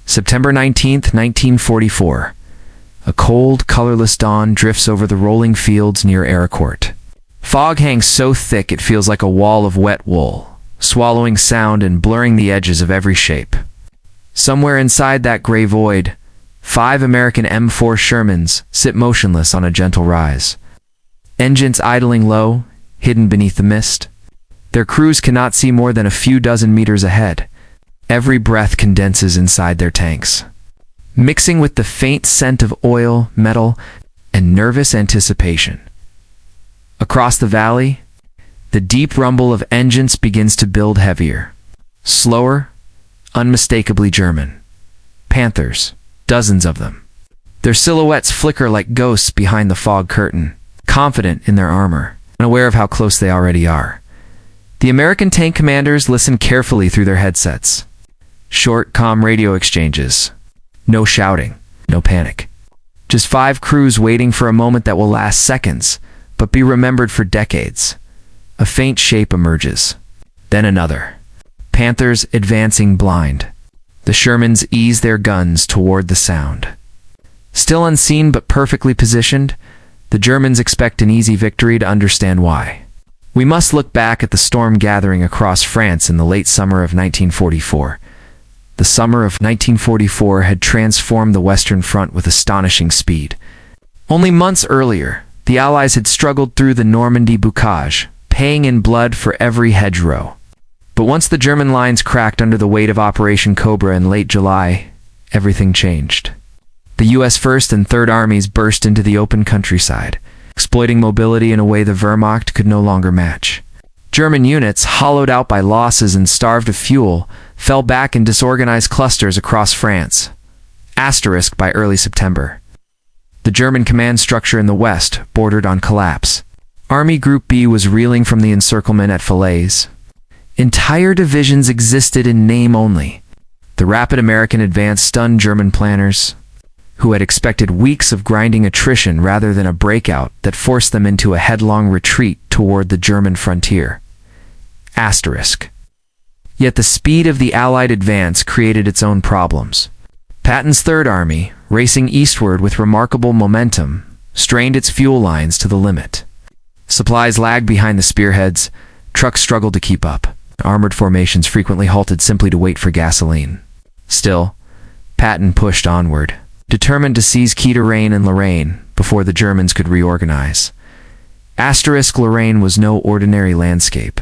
September 19th, 1944. A cold, colorless dawn drifts over the rolling fields near Arracourt. Fog hangs so thick it feels like a wall of wet wool, swallowing sound and blurring the edges of every shape. Somewhere inside that gray void, 5 American M4 Shermans sit motionless on a gentle rise. Engines idling low, hidden beneath the mist. Their crews cannot see more than a few dozen meters ahead. Every breath condenses inside their tanks, mixing with the faint scent of oil, metal, and nervous anticipation. Across the valley, the deep rumble of engines begins to build heavier. Slower, unmistakably German. Panthers, dozens of them. Their silhouettes flicker like ghosts behind the fog curtain, confident in their armor, unaware of how close they already are. The American tank commanders listen carefully through their headsets. Short, calm radio exchanges. No shouting, no panic. Just 5 crews waiting for a moment that will last seconds, but be remembered for decades. A faint shape emerges. Then another. Panthers advancing blind. The Shermans ease their guns toward the sound. Still unseen but perfectly positioned, the Germans expect an easy victory to understand why. We must look back at the storm gathering across France in the late summer of 1944. The summer of 1944 had transformed the Western Front with astonishing speed. Only months earlier, the Allies had struggled through the Normandy bocage, paying in blood for every hedgerow. But once the German lines cracked under the weight of Operation Cobra in late July, everything changed. The U.S. 1st and 3rd Armies burst into the open countryside, exploiting mobility in a way the Wehrmacht could no longer match. German units, hollowed out by losses and starved of fuel, fell back in disorganized clusters across France. Asterisk by early September. The German command structure in the west bordered on collapse. Army Group B was reeling from the encirclement at Falaise. Entire divisions existed in name only. The rapid American advance stunned German planners, who had expected weeks of grinding attrition rather than a breakout that forced them into a headlong retreat toward the German frontier. Asterisk. Yet the speed of the Allied advance created its own problems. Patton's Third Army, racing eastward with remarkable momentum, strained its fuel lines to the limit. Supplies lagged behind the spearheads, trucks struggled to keep up. Armored formations frequently halted simply to wait for gasoline. Still, Patton pushed onward, determined to seize key to Lorraine and Lorraine before the Germans could reorganize. Asterisk Lorraine was no ordinary landscape.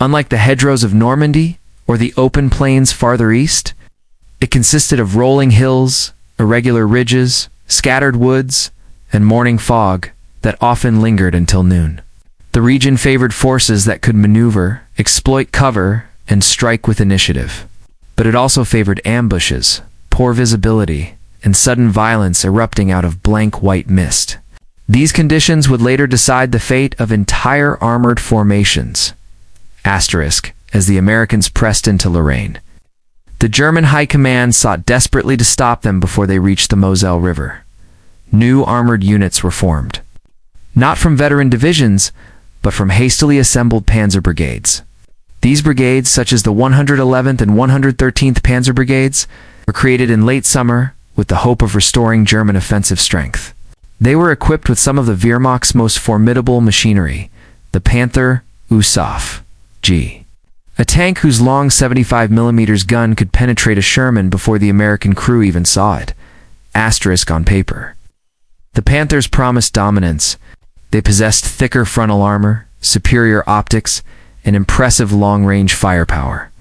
Unlike the hedgerows of Normandy or the open plains farther east, it consisted of rolling hills, irregular ridges, scattered woods, and morning fog that often lingered until noon. The region favored forces that could maneuver, exploit cover, and strike with initiative. But it also favored ambushes, poor visibility, and sudden violence erupting out of blank white mist. These conditions would later decide the fate of entire armored formations. Asterisk, as the Americans pressed into Lorraine. The German High Command sought desperately to stop them before they reached the Moselle River. New armored units were formed. Not from veteran divisions, but from hastily assembled Panzer Brigades. These brigades, such as the 111th and 113th Panzer Brigades, were created in late summer with the hope of restoring German offensive strength. They were equipped with some of the Wehrmacht's most formidable machinery, the Panther USAF G, a tank whose long 75mm gun could penetrate a Sherman before the American crew even saw it. Asterisk on paper. The Panthers promised dominance. They possessed thicker frontal armor, superior optics, and impressive long-range firepower.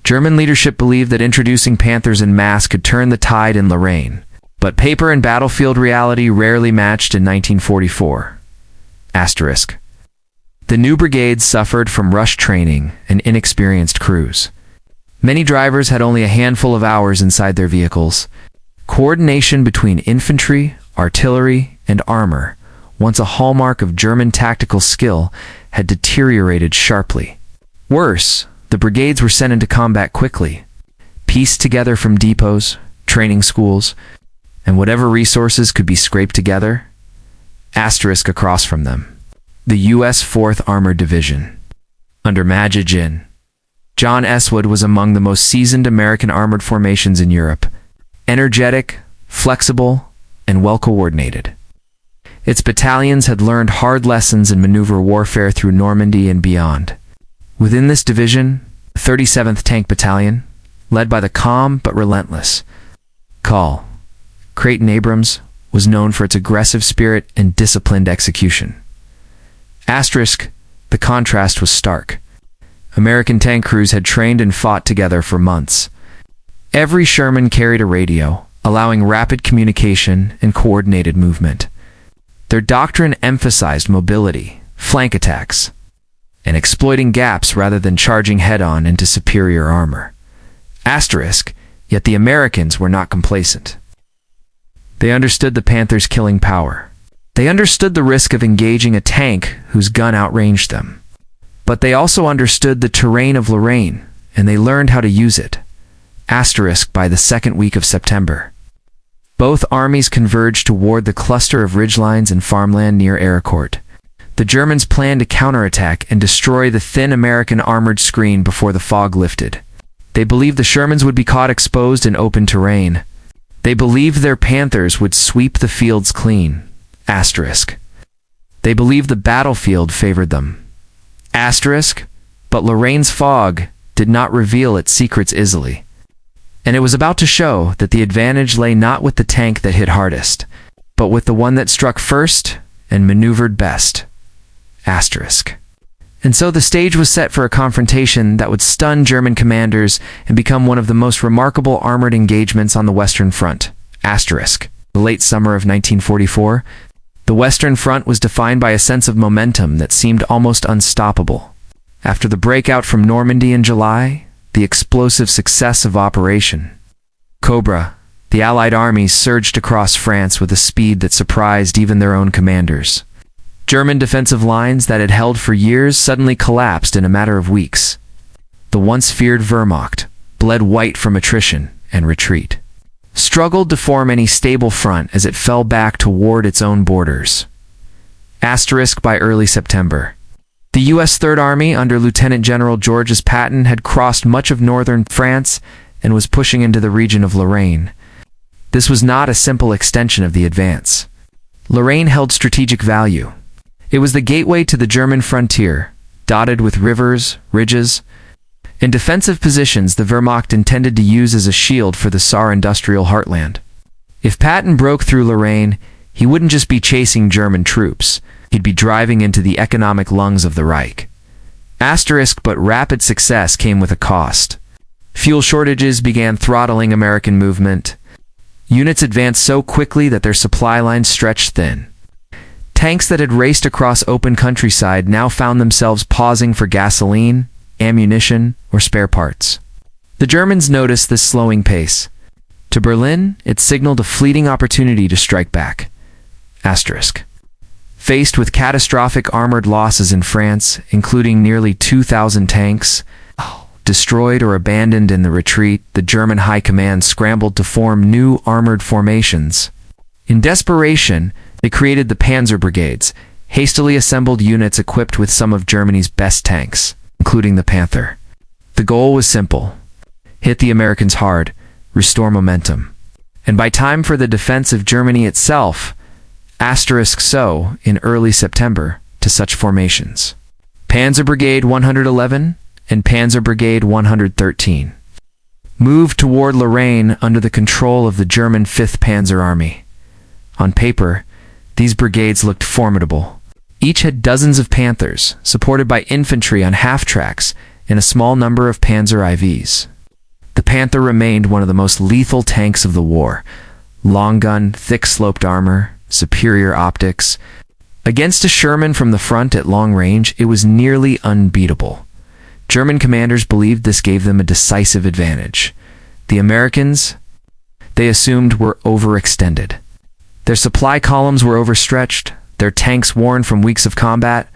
German leadership believed that introducing Panthers en masse could turn the tide in Lorraine, but paper and battlefield reality rarely matched in 1944. Asterisk. The new brigades suffered from rush training and inexperienced crews. Many drivers had only a handful of hours inside their vehicles. Coordination between infantry, artillery, and armor, once a hallmark of German tactical skill, had deteriorated sharply. Worse, the brigades were sent into combat quickly, pieced together from depots, training schools, and whatever resources could be scraped together. Asterisk across from them. The U.S. 4th Armored Division. Under Major Gen. John S. Wood was among the most seasoned American armored formations in Europe. energetic, flexible, and well-coordinated. Its battalions had learned hard lessons in maneuver warfare through Normandy and beyond. Within this division, the 37th Tank Battalion, led by the calm but relentless Col. Creighton Abrams, was known for its aggressive spirit and disciplined execution. Asterisk, the contrast was stark. American tank crews had trained and fought together for months. Every Sherman carried a radio, allowing rapid communication and coordinated movement. Their doctrine emphasized mobility, flank attacks, and exploiting gaps rather than charging head-on into superior armor. Asterisk, yet the Americans were not complacent. They understood the Panthers' killing power. They understood the risk of engaging a tank whose gun outranged them. But they also understood the terrain of Lorraine, and they learned how to use it. Asterisk, by the second week of September. Both armies converged toward the cluster of ridgelines and farmland near Arracourt. The Germans planned to counterattack and destroy the thin American armored screen before the fog lifted. They believed the Shermans would be caught exposed in open terrain. They believed their Panthers would sweep the fields clean. Asterisk. They believed the battlefield favored them. Asterisk, but Lorraine's fog did not reveal its secrets easily. And it was about to show that the advantage lay not with the tank that hit hardest, but with the one that struck first and maneuvered best. Asterisk. And so the stage was set for a confrontation that would stun German commanders and become one of the most remarkable armored engagements on the Western Front. Asterisk. The late summer of 1944, the Western Front was defined by a sense of momentum that seemed almost unstoppable. After the breakout from Normandy in July, the explosive success of Operation Cobra, the Allied armies surged across France with a speed that surprised even their own commanders. German defensive lines that had held for years suddenly collapsed in a matter of weeks. The once feared Wehrmacht, bled white from attrition and retreat, struggled to form any stable front as it fell back toward its own borders. Asterisk, by early September. The U.S. Third Army under Lieutenant General Georges Patton had crossed much of northern France and was pushing into the region of Lorraine. This was not a simple extension of the advance. Lorraine held strategic value. It was the gateway to the German frontier, dotted with rivers, ridges, and defensive positions the Wehrmacht intended to use as a shield for the Saar industrial heartland. If Patton broke through Lorraine, he wouldn't just be chasing German troops. He'd be driving into the economic lungs of the Reich. Asterisk, but rapid success came with a cost. Fuel shortages began throttling American movement. Units advanced so quickly that their supply lines stretched thin. Tanks that had raced across open countryside now found themselves pausing for gasoline, ammunition, or spare parts. The Germans noticed this slowing pace. To Berlin, it signaled a fleeting opportunity to strike back. Asterisk. Faced with catastrophic armored losses in France, including nearly 2,000 tanks, destroyed or abandoned in the retreat, the German High Command scrambled to form new armored formations. In desperation, they created the Panzer Brigades, hastily assembled units equipped with some of Germany's best tanks, including the Panther. The goal was simple: hit the Americans hard, restore momentum. And by time for the defense of Germany itself, asterisk so, in early September, to such formations. Panzer Brigade 111 and Panzer Brigade 113 moved toward Lorraine under the control of the German 5th Panzer Army. On paper, these brigades looked formidable. Each had dozens of Panthers, supported by infantry on half-tracks and a small number of Panzer IVs. The Panther remained one of the most lethal tanks of the war. Long gun, thick-sloped armor, superior optics. Against a Sherman from the front at long range, it was nearly unbeatable. German commanders believed this gave them a decisive advantage. The Americans, they assumed, were overextended. Their supply columns were overstretched, their tanks worn from weeks of combat.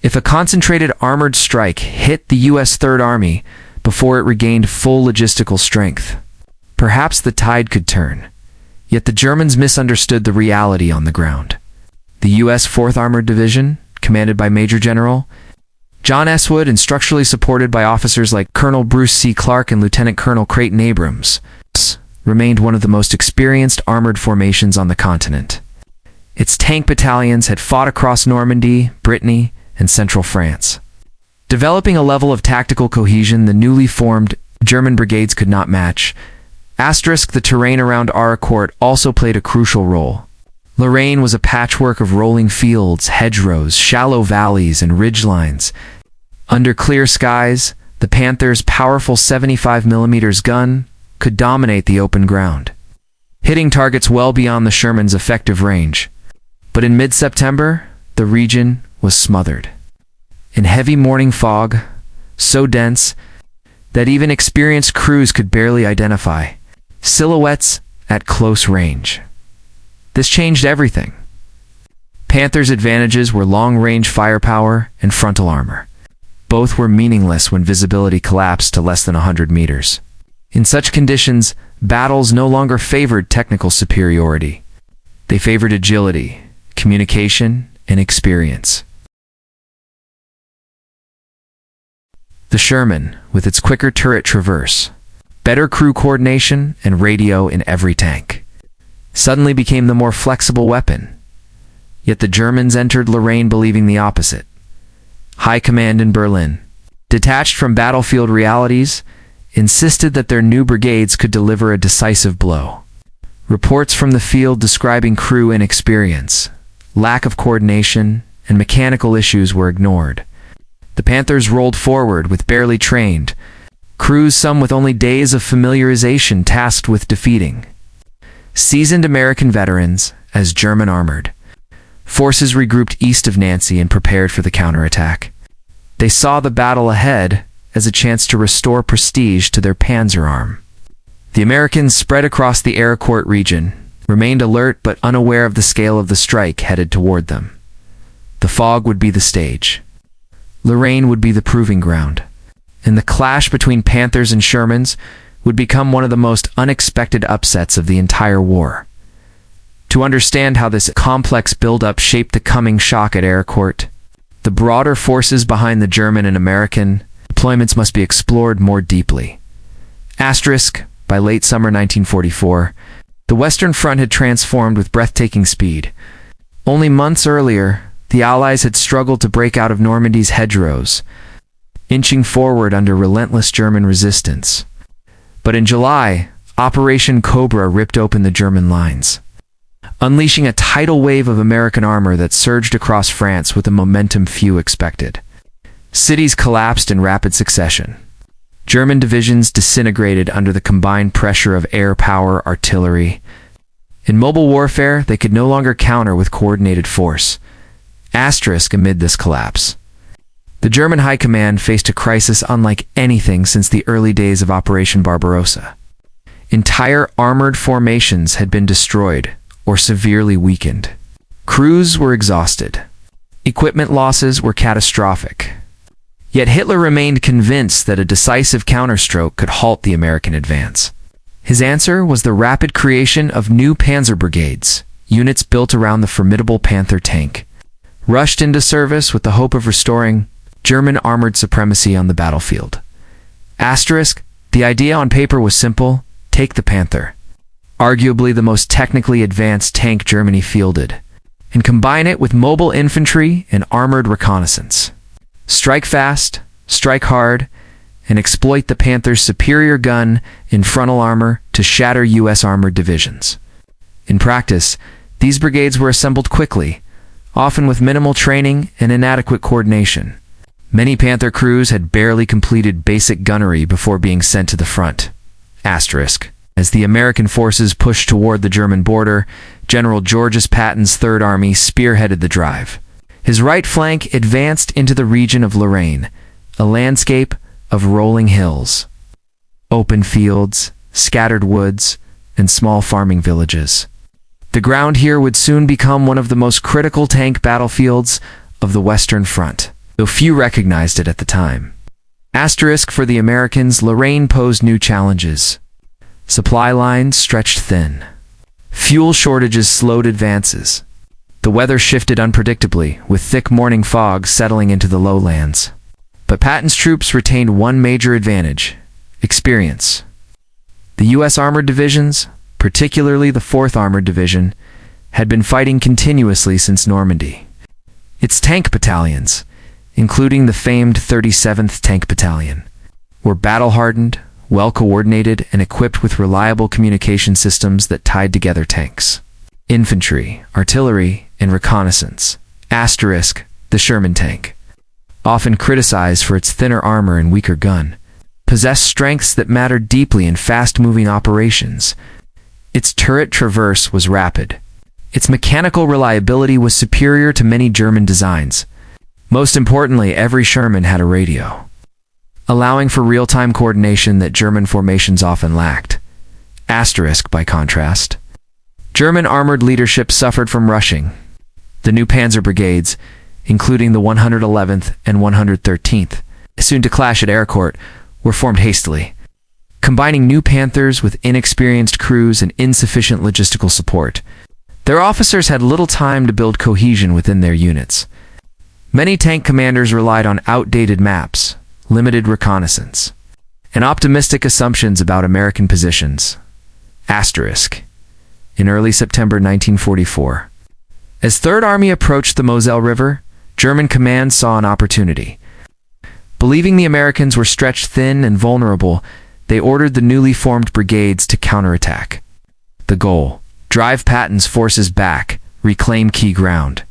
If a concentrated armored strike hit the U.S. Third Army before it regained full logistical strength, perhaps the tide could turn. Yet the Germans misunderstood the reality on the ground. The U.S. 4th Armored Division, commanded by Major General John S. Wood and structurally supported by officers like Colonel Bruce C. Clark and Lieutenant Colonel Creighton Abrams, remained one of the most experienced armored formations on the continent. Its tank battalions had fought across Normandy, Brittany, and central France. Developing a level of tactical cohesion the newly formed German brigades could not match. The terrain around Arracourt also played a crucial role. Lorraine was a patchwork of rolling fields, hedgerows, shallow valleys, and ridgelines. Under clear skies, the Panther's powerful 75mm gun could dominate the open ground, hitting targets well beyond the Sherman's effective range. But in mid-September, the region was smothered in heavy morning fog, so dense that even experienced crews could barely identify silhouettes at close range. This changed everything. Panther's advantages were long-range firepower and frontal armor. Both were meaningless when visibility collapsed to less than 100 meters. In such conditions, battles no longer favored technical superiority. They favored agility, communication, and experience. The Sherman, with its quicker turret traverse, better crew coordination, and radio in every tank, suddenly became the more flexible weapon. Yet the Germans entered Lorraine believing the opposite. High command in Berlin, detached from battlefield realities, insisted that their new brigades could deliver a decisive blow. Reports from the field describing crew inexperience, lack of coordination, and mechanical issues were ignored. The Panthers rolled forward with barely trained crews, some with only days of familiarization tasked with defeating seasoned American veterans as German armored forces regrouped east of Nancy and prepared for the counterattack. They saw the battle ahead as a chance to restore prestige to their Panzer arm. The Americans, spread across the Arracourt region, remained alert but unaware of the scale of the strike headed toward them. The fog would be the stage. Lorraine would be the proving ground, and the clash between Panthers and Shermans would become one of the most unexpected upsets of the entire war. To understand how this complex buildup shaped the coming shock at Arracourt, the broader forces behind the German and American deployments must be explored more deeply. By late summer 1944, the Western Front had transformed with breathtaking speed. Only months earlier, the Allies had struggled to break out of Normandy's hedgerows, inching forward under relentless German resistance. But in July, Operation Cobra ripped open the German lines, unleashing a tidal wave of American armor that surged across France with a momentum few expected. Cities collapsed in rapid succession. German divisions disintegrated under the combined pressure of air power, artillery. In mobile warfare, they could no longer counter with coordinated force. Amid this collapse, the German High Command faced a crisis unlike anything since the early days of Operation Barbarossa. Entire armored formations had been destroyed or severely weakened. Crews were exhausted. Equipment losses were catastrophic. Yet Hitler remained convinced that a decisive counterstroke could halt the American advance. His answer was the rapid creation of new Panzer Brigades, units built around the formidable Panther tank, rushed into service with the hope of restoring German armored supremacy on the battlefield. The idea on paper was simple: take the Panther, arguably the most technically advanced tank Germany fielded, and combine it with mobile infantry and armored reconnaissance. Strike fast, strike hard, and exploit the Panther's superior gun and frontal armor to shatter U.S. armored divisions. In practice, these brigades were assembled quickly, often with minimal training and inadequate coordination. Many Panther crews had barely completed basic gunnery before being sent to the front. As the American forces pushed toward the German border, General Georges Patton's Third Army spearheaded the drive. His right flank advanced into the region of Lorraine, a landscape of rolling hills, open fields, scattered woods, and small farming villages. The ground here would soon become one of the most critical tank battlefields of the Western Front, though few recognized it at the time. For the Americans, Lorraine posed new challenges. Supply lines stretched thin. Fuel shortages slowed advances. The weather shifted unpredictably, with thick morning fog settling into the lowlands. But Patton's troops retained one major advantage: experience. The U.S. armored divisions, particularly the 4th Armored Division, had been fighting continuously since Normandy. Its tank battalions, including the famed 37th Tank Battalion, were battle-hardened, well-coordinated, and equipped with reliable communication systems that tied together tanks, infantry, artillery, and reconnaissance. Asterisk, the Sherman tank, often criticized for its thinner armor and weaker gun, possessed strengths that mattered deeply in fast-moving operations. Its turret traverse was rapid. Its mechanical reliability was superior to many German designs. Most importantly, every Sherman had a radio, allowing for real-time coordination that German formations often lacked. Asterisk, by contrast, German armored leadership suffered from rushing. The new Panzer Brigades, including the 111th and 113th, soon to clash at Arracourt, were formed hastily, combining new Panthers with inexperienced crews and insufficient logistical support. Their officers had little time to build cohesion within their units. Many tank commanders relied on outdated maps, limited reconnaissance, and optimistic assumptions about American positions. Asterisk. In early September 1944, as Third Army approached the Moselle River, German command saw an opportunity. Believing the Americans were stretched thin and vulnerable, they ordered the newly formed brigades to counterattack. The goal: drive Patton's forces back, reclaim key ground,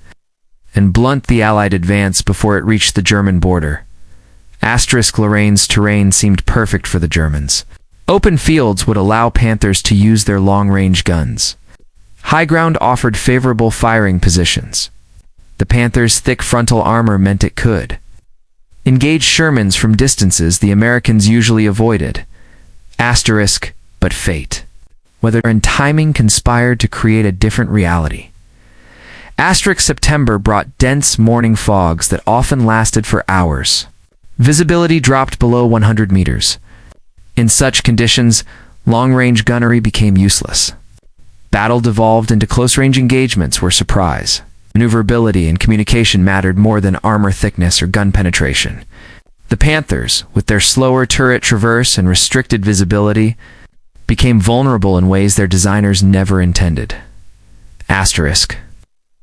and blunt the Allied advance before it reached the German border. Asterisk. Lorraine's terrain seemed perfect for the Germans. Open fields would allow Panthers to use their long-range guns. High ground offered favorable firing positions. The Panthers' thick frontal armor meant it could engage Shermans from distances the Americans usually avoided. Asterisk. But fate, weather and timing conspired to create a different reality. Asterisk. September brought dense morning fogs that often lasted for hours. Visibility dropped below 100 meters. In such conditions, long-range gunnery became useless. Battle devolved into close-range engagements where surprise, maneuverability, and communication mattered more than armor thickness or gun penetration. The Panthers, with their slower turret traverse and restricted visibility, became vulnerable in ways their designers never intended. Asterisk.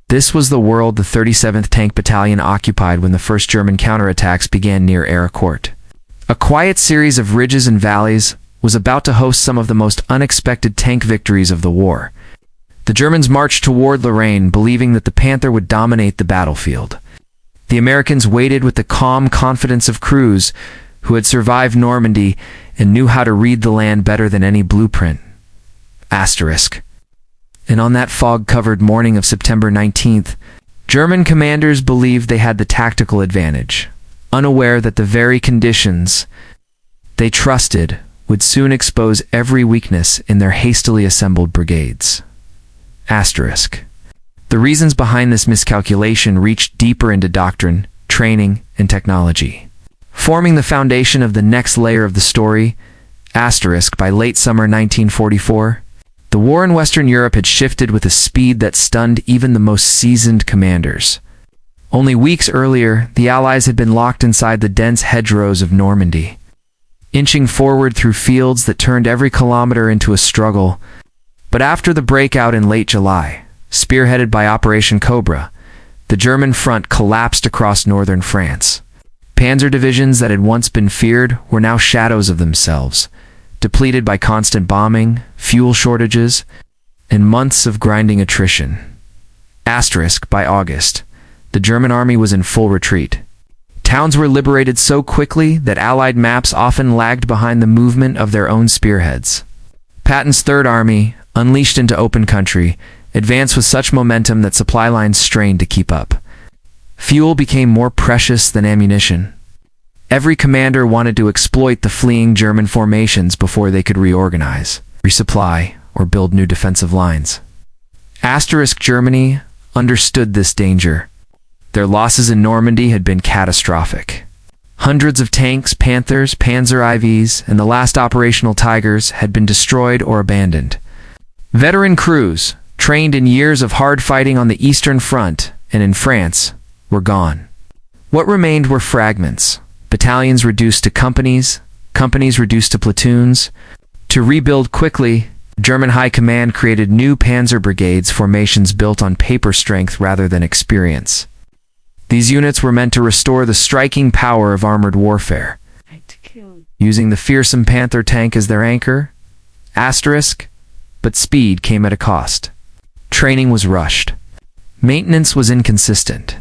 This was the world the 37th Tank Battalion occupied when the first German counterattacks began near Arracourt. A quiet series of ridges and valleys was about to host some of the most unexpected tank victories of the war. The Germans marched toward Lorraine, believing that the Panther would dominate the battlefield. The Americans waited with the calm confidence of crews who had survived Normandy and knew how to read the land better than any blueprint. Asterisk. And on that fog-covered morning of September 19th, German commanders believed they had the tactical advantage, unaware that the very conditions they trusted would soon expose every weakness in their hastily assembled brigades. Asterisk. The reasons behind this miscalculation reached deeper into doctrine, training, and technology, forming the foundation of the next layer of the story. Asterisk. By late summer 1944, the war in Western Europe had shifted with a speed that stunned even the most seasoned commanders. Only weeks earlier, the Allies had been locked inside the dense hedgerows of Normandy, inching forward through fields that turned every kilometer into a struggle. But after the breakout in late July, spearheaded by Operation Cobra, the German front collapsed across northern France. Panzer divisions that had once been feared were now shadows of themselves, depleted by constant bombing, fuel shortages, and months of grinding attrition. Asterisk. By August, the German army was in full retreat. Towns were liberated so quickly that Allied maps often lagged behind the movement of their own spearheads. Patton's Third Army, unleashed into open country, advanced with such momentum that supply lines strained to keep up. Fuel became more precious than ammunition. Every commander wanted to exploit the fleeing German formations before they could reorganize, resupply, or build new defensive lines. Asterisk. Germany understood this danger. Their losses in Normandy had been catastrophic. Hundreds of tanks, Panthers, Panzer IVs, and the last operational Tigers had been destroyed or abandoned. Veteran crews, trained in years of hard fighting on the Eastern Front and in France, were gone. What remained were fragments, battalions reduced to companies, companies reduced to platoons, To rebuild quickly, German High Command created new Panzer Brigades formations built on paper strength rather than experience. These units were meant to restore the striking power of armored warfare. Using the fearsome Panther tank as their anchor, but speed came at a cost. Training was rushed. Maintenance was inconsistent.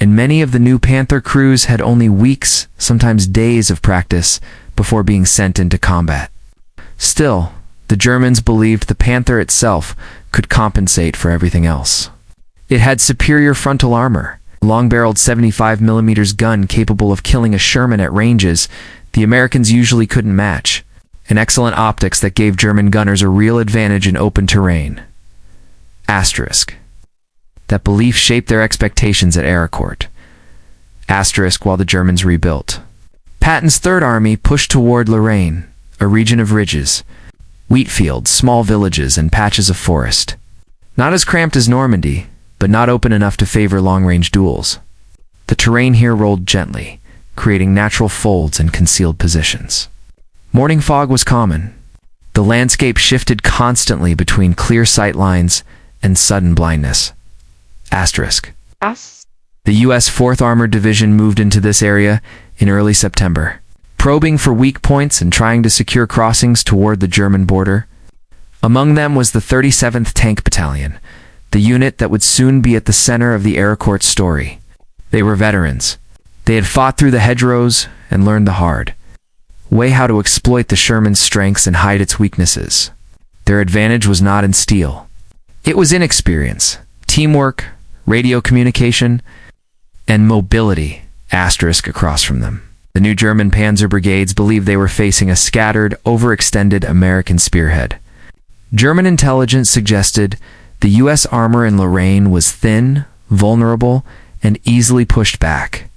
And many of the new Panther crews had only weeks, sometimes days of practice before being sent into combat. Still, the Germans believed the Panther itself could compensate for everything else. It had superior frontal armor, a long-barreled 75mm gun capable of killing a Sherman at ranges the Americans usually couldn't match, and excellent optics that gave German gunners a real advantage in open terrain. That belief shaped their expectations at Arracourt. While the Germans rebuilt. Patton's Third Army pushed toward Lorraine, a region of ridges, wheat fields, small villages, and patches of forest. Not as cramped as Normandy, but not open enough to favor long-range duels. The terrain here rolled gently, creating natural folds and concealed positions. Morning fog was common. The landscape shifted constantly between clear sight lines and sudden blindness. The U.S. 4th Armored Division moved into this area in early September, probing for weak points and trying to secure crossings toward the German border. Among them was the 37th Tank Battalion, the unit that would soon be at the center of the Arracourt story. They were veterans. They had fought through the hedgerows and learned the hard way how to exploit the Sherman's strengths and hide its weaknesses. Their advantage was not in steel. It was in experience, teamwork, radio communication, and mobility, across from them. The new German Panzer Brigades believed they were facing a scattered, overextended American spearhead. German intelligence suggested the U.S. armor in Lorraine was thin, vulnerable, and easily pushed back.